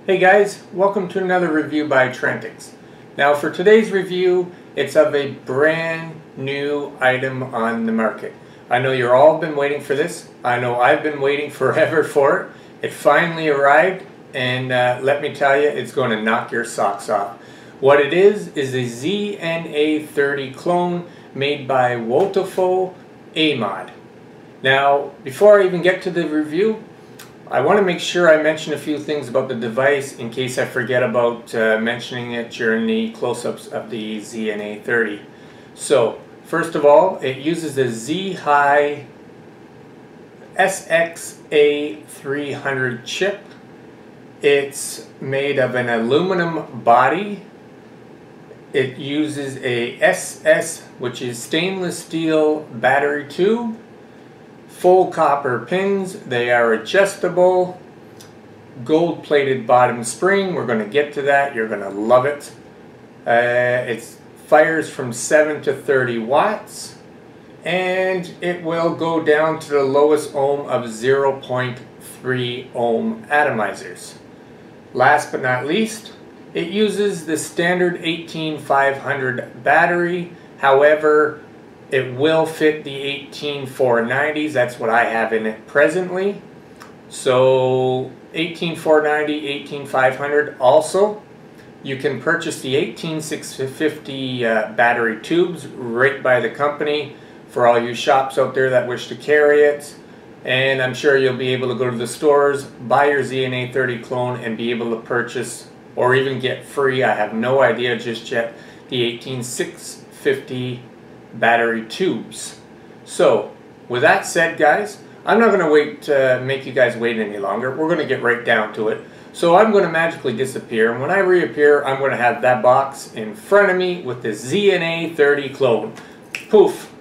Hey guys, welcome to another review by Trantix. Now for today's review, it's of a brand new item on the market. I know you're all been waiting for this. I know I've been waiting forever for it. It finally arrived, and let me tell you, it's going to knock your socks off. What it is a ZNA30 clone made by Wotofo A-MOD. Now, before I even get to the review, I want to make sure I mention a few things about the device in case I forget about mentioning it during the close-ups of the ZNA30. So, first of all, it uses a YIHI SXA300 chip. It's made of an aluminum body. It uses a SS, which is stainless steel battery tube. Full copper pins, they are adjustable, gold plated bottom spring, we're going to get to that, you're going to love it. It fires from 7 to 30 watts and it will go down to the lowest ohm of 0.3 ohm atomizers. Last but not least, it uses the standard 18500 battery, however it will fit the 18490s, that's what I have in it presently. So 18490, 18500 also. You can purchase the 18650 battery tubes right by the company for all you shops out there that wish to carry it. And I'm sure you'll be able to go to the stores, buy your ZNA30 clone and be able to purchase or even get free, I have no idea just yet, the 18650 battery tubes. So with that said, guys, I'm not going to wait to make you guys wait any longer. We're going to get right down to it. So I'm going to magically disappear, and when I reappear, I'm going to have that box in front of me with the ZNA30 clone. Poof.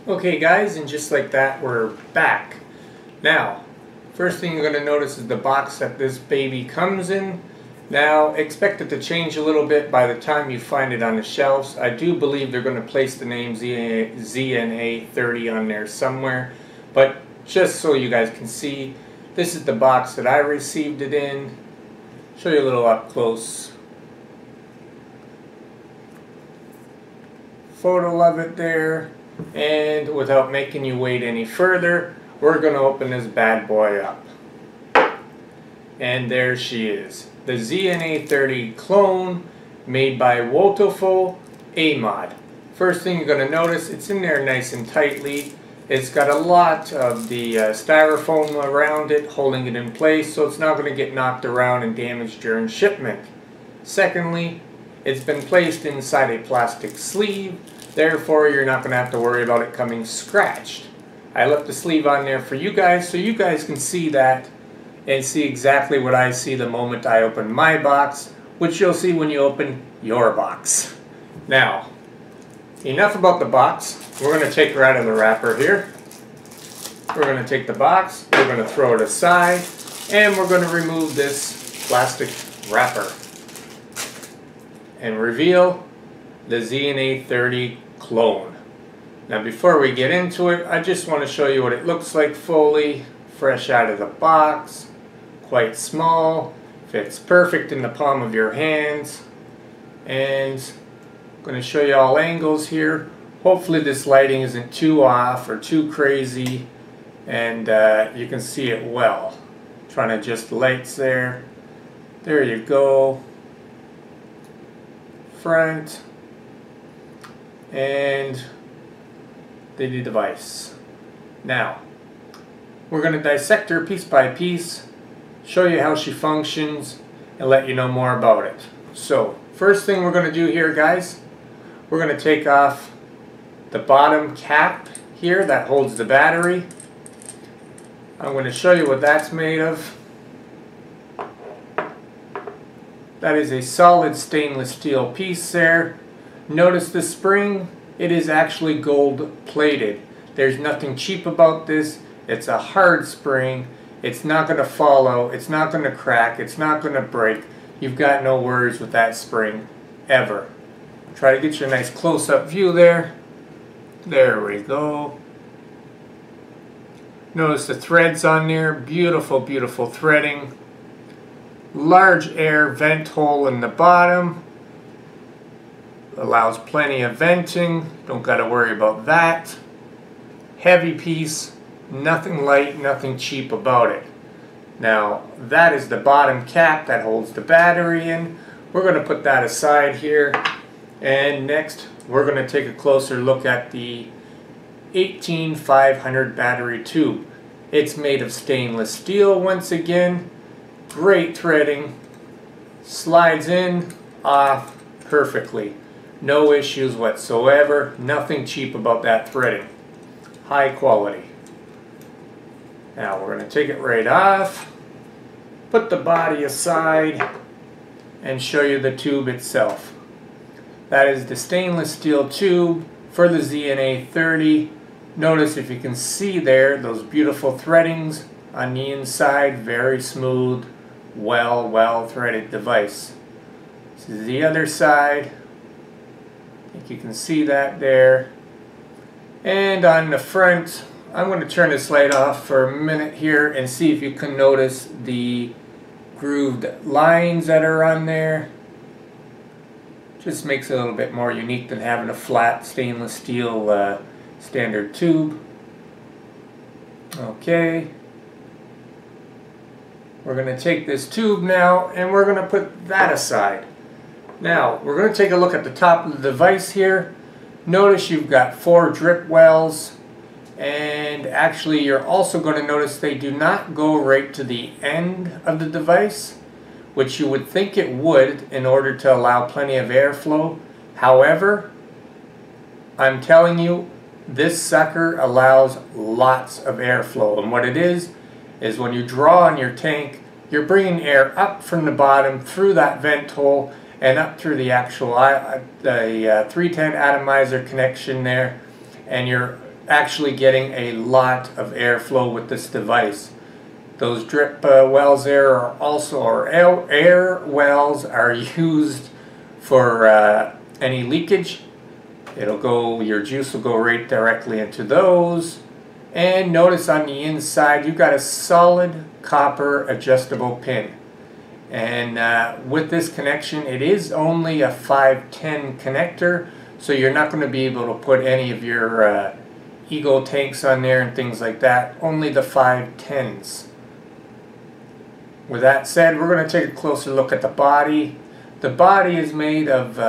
Okay guys, and just like that, we're back. Now, first thing you're going to notice is the box that this baby comes in. Now, expect it to change a little bit by the time you find it on the shelves. I do believe they're going to place the name ZNA30 on there somewhere. But just so you guys can see, this is the box that I received it in. Show you a little up close photo of it there. And without making you wait any further, we're going to open this bad boy up. And there she is. The ZNA30 clone made by Wotofo A-MOD. First thing you're going to notice, it's in there nice and tightly. It's got a lot of the styrofoam around it holding it in place, so it's not going to get knocked around and damaged during shipment. Secondly, it's been placed inside a plastic sleeve, therefore you're not going to have to worry about it coming scratched. I left the sleeve on there for you guys so you guys can see that and see exactly what I see the moment I open my box, which you'll see when you open your box. Now, enough about the box. We're going to take her out of the wrapper here. We're going to take the box, we're going to throw it aside, and we're going to remove this plastic wrapper and reveal the ZNA30 clone. Now before we get into it, I just want to show you what it looks like fully, fresh out of the box. Quite small, fits perfect in the palm of your hands, and I'm going to show you all angles here. Hopefully this lighting isn't too off or too crazy, and you can see it well. Trying to adjust the lights there. There you go. Front and the device. Now we're going to dissect her piece by piece, show you how she functions, and let you know more about it. So, first thing we're going to do here, guys, we're going to take off the bottom cap here that holds the battery. I'm going to show you what that's made of. That is a solid stainless steel piece there. Notice the spring, it is actually gold plated. There's nothing cheap about this. It's a hard spring. It's not going to fall out. It's not going to crack. It's not going to break. You've got no worries with that spring ever. Try to get you a nice close-up view there. There we go. Notice the threads on there. Beautiful, beautiful threading. Large air vent hole in the bottom. Allows plenty of venting. Don't got to worry about that. Heavy piece. Nothing light, nothing cheap about it. Now, that is the bottom cap that holds the battery in. We're going to put that aside here. And next, we're going to take a closer look at the 18500 battery tube. It's made of stainless steel once again. Great threading. Slides in, off perfectly. No issues whatsoever. Nothing cheap about that threading. High quality. Now we're going to take it right off, put the body aside, and show you the tube itself. That is the stainless steel tube for the ZNA30. Notice if you can see there, those beautiful threadings on the inside, very smooth, well threaded device. This is the other side. I think you can see that there. And on the front, I'm going to turn this light off for a minute here and see if you can notice the grooved lines that are on there. Just makes it a little bit more unique than having a flat stainless steel standard tube. Okay. We're going to take this tube now and we're going to put that aside. Now, we're going to take a look at the top of the device here. Notice you've got 4 drip wells. And actually you're also going to notice they do not go right to the end of the device, which you would think it would in order to allow plenty of airflow. However, I'm telling you, this sucker allows lots of airflow. And what it is when you draw on your tank, you're bringing air up from the bottom through that vent hole and up through the actual 310 atomizer connection there, and you're actually getting a lot of airflow with this device. Those drip wells there are also, or air wells are used for any leakage. It'll go, your juice will go right directly into those. And notice on the inside you've got a solid copper adjustable pin. And with this connection, it is only a 510 connector, so you're not going to be able to put any of your Ego tanks on there and things like that. Only the 510s. With that said, we're going to take a closer look at the body. The body is made of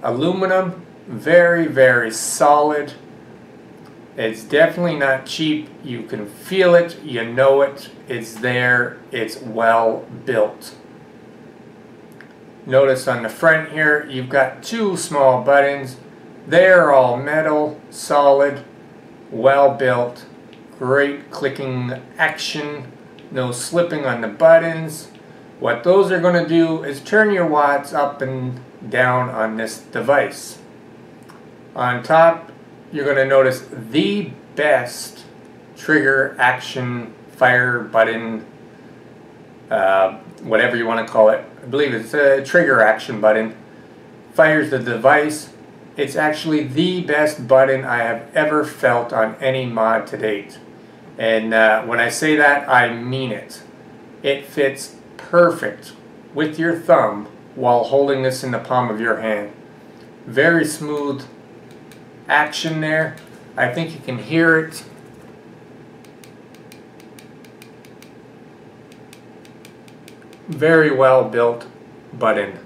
aluminum, very solid. It's definitely not cheap. You can feel it, you know it, it's there, it's well built. Notice on the front here, you've got 2 small buttons. They're all metal, solid, well built, great clicking action, no slipping on the buttons. What those are going to do is turn your watts up and down on this device. On top, you're going to notice the best trigger action fire button, whatever you want to call it. I believe it's a trigger action button. Fires the device. It's actually the best button I have ever felt on any mod to date. And when I say that, I mean it. It fits perfect with your thumb while holding this in the palm of your hand. Very smooth action there. I think you can hear it. Very well built button.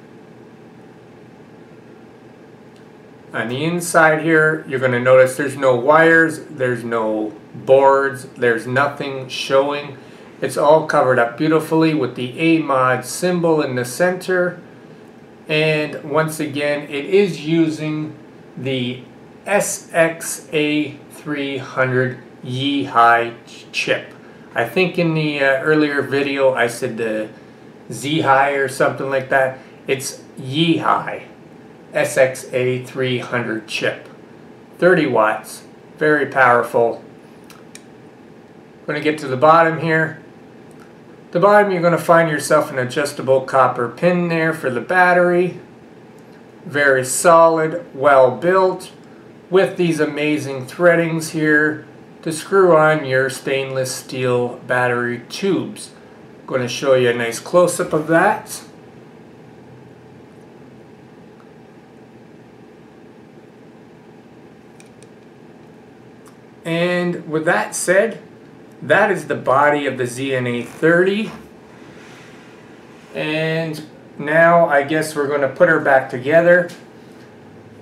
On the inside here, you're going to notice there's no wires, there's no boards, there's nothing showing. It's all covered up beautifully with the A-MOD symbol in the center. And once again, it is using the SXA300 YIHI chip. I think in the earlier video I said the ZIHI or something like that. It's YIHI SXA300 chip. 30 watts, very powerful. I'm going to get to the bottom here. The bottom, you're going to find yourself an adjustable copper pin there for the battery. Very solid, well built, with these amazing threadings here to screw on your stainless steel battery tubes. going to show you a nice close-up of that. And with that said, that is the body of the ZNA30. And now I guess we're going to put her back together.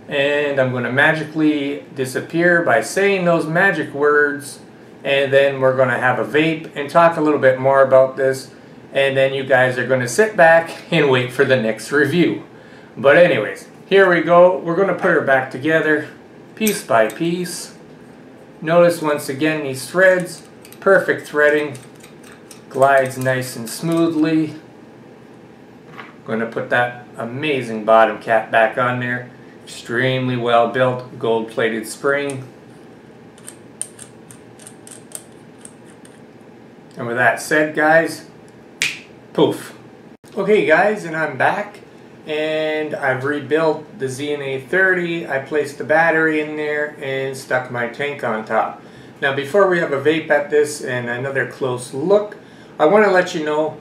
And I'm going to magically disappear by saying those magic words. And then we're going to have a vape and talk a little bit more about this. And then you guys are going to sit back and wait for the next review. But anyways, here we go. We're going to put her back together piece by piece. Notice once again these threads, perfect threading, glides nice and smoothly. Going to put that amazing bottom cap back on there. Extremely well built, gold plated spring. And with that said, guys, poof. Okay guys, and I'm back. And I've rebuilt the ZNA30. I placed the battery in there and stuck my tank on top. Now before we have a vape at this and another close look, I want to let you know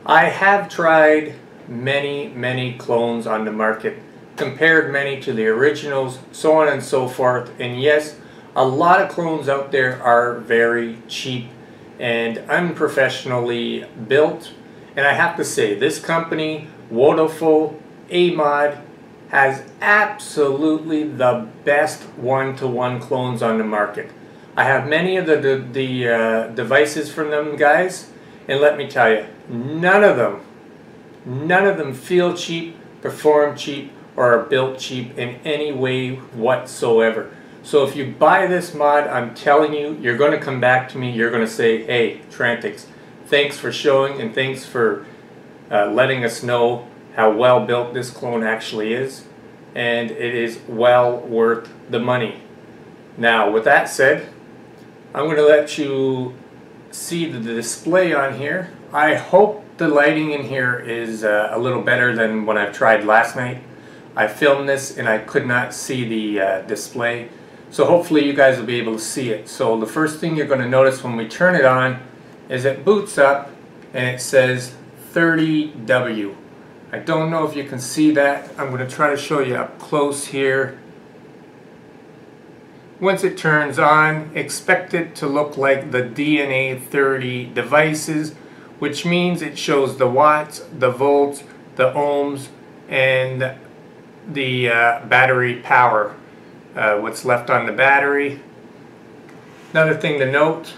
I have tried many clones on the market, compared many to the originals, so on and so forth. And yes, a lot of clones out there are very cheap and unprofessionally built. And I have to say, this company, Wotofo A-MOD, has absolutely the best one-to-one clones on the market. I have many of the devices from them guys, and let me tell you, none of them feel cheap, perform cheap, or are built cheap in any way whatsoever. So if you buy this mod, I'm telling you, you're going to come back to me, you're going to say, hey, Trantix, thanks for showing and thanks for letting us know how well built this clone actually is, and it is well worth the money. Now with that said, I'm going to let you see the display on here. I hope the lighting in here is a little better than when I've tried last night. I filmed this and I could not see the display, so hopefully you guys will be able to see it. So the first thing you're going to notice when we turn it on is it boots up and it says 30W. I don't know if you can see that. I'm going to try to show you up close here. Once it turns on, expect it to look like the ZNA30 devices, which means it shows the watts, the volts, the ohms, and the battery power, what's left on the battery. Another thing to note,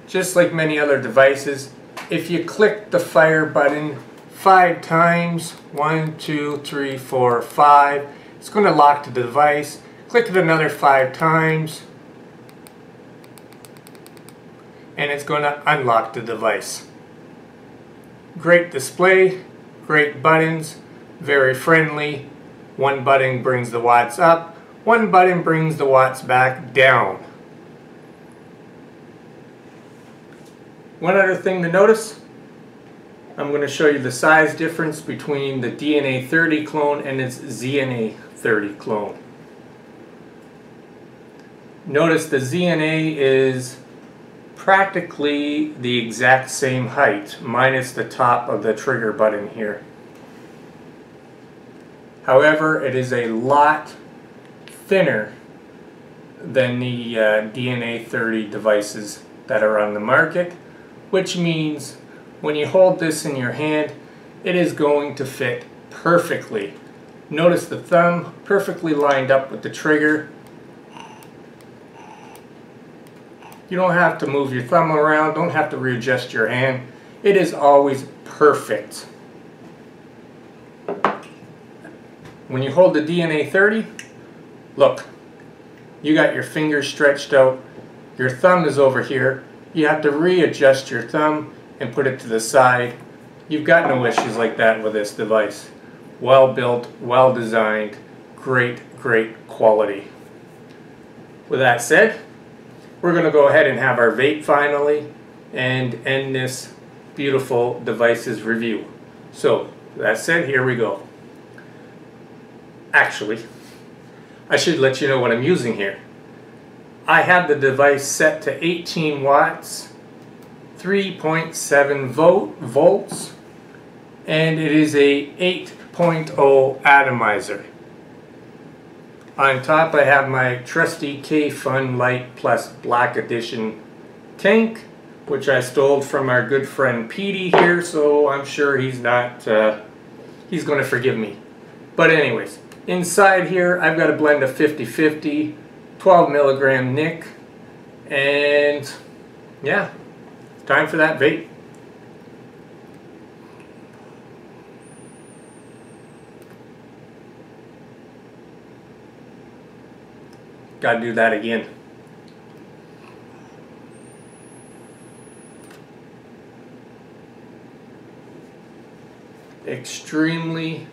just like many other devices, if you click the fire button 5 times, 1, 2, 3, 4, 5, it's going to lock the device. Click it another 5 times and it's going to unlock the device. Great display, great buttons, very friendly. One button brings the watts up, one button brings the watts back down. One other thing to notice, I'm going to show you the size difference between the ZNA30 clone and its ZNA30 clone. Notice the ZNA is practically the exact same height, minus the top of the trigger button here. However, it is a lot thinner than the ZNA30 devices that are on the market, which means when you hold this in your hand, it is going to fit perfectly. Notice the thumb perfectly lined up with the trigger. You don't have to move your thumb around, don't have to readjust your hand. It is always perfect. When you hold the ZNA30, look, you got your fingers stretched out, your thumb is over here, you have to readjust your thumb and put it to the side. You've got no issues like that with this device. Well built, well designed, great quality. With that said, we're going to go ahead and have our vape finally and end this beautiful devices review. So, that said, here we go. Actually, I should let you know what I'm using here. I have the device set to 18 watts, 3.7 volts, and it is a 8.0 atomizer. On top I have my trusty K-Fun Light Plus Black Edition tank, which I stole from our good friend Petey here, so I'm sure he's not, he's going to forgive me. But anyways, inside here I've got a blend of 50-50, 12 milligram Nick, and yeah, time for that vape. Gotta do that again. Extremely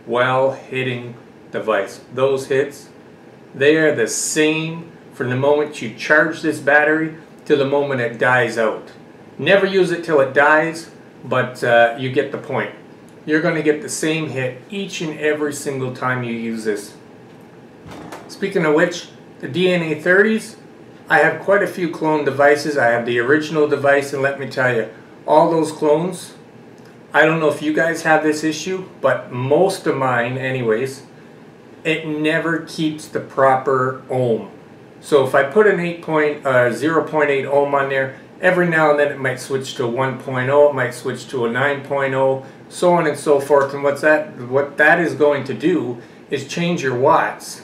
well hitting device. Those hits, they are the same from the moment you charge this battery to the moment it dies out. Never use it till it dies, but you get the point. You're going to get the same hit each and every single time you use this. Speaking of which, the ZNA30s, I have quite a few clone devices. I have the original device, and let me tell you, all those clones, I don't know if you guys have this issue, but most of mine anyways, it never keeps the proper ohm. So if I put an 0.8 ohm on there, every now and then it might switch to a 1.0, it might switch to a 9.0, so on and so forth. And what that is going to do is change your watts.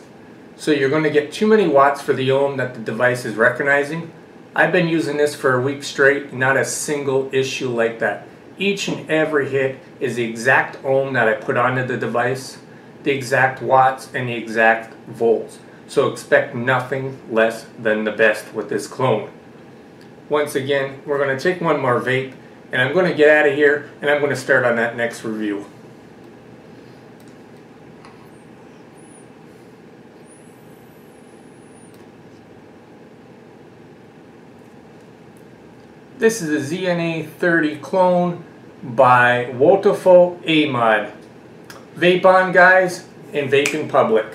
So you're going to get too many watts for the ohm that the device is recognizing. I've been using this for a week straight, not a single issue like that. Each and every hit is the exact ohm that I put onto the device, the exact watts, and the exact volts. So expect nothing less than the best with this clone. Once again, we're going to take one more vape, and I'm going to get out of here, and I'm going to start on that next review. This is a ZNA30 clone by Wotofo A-MOD. Vape on, guys, and vape in public.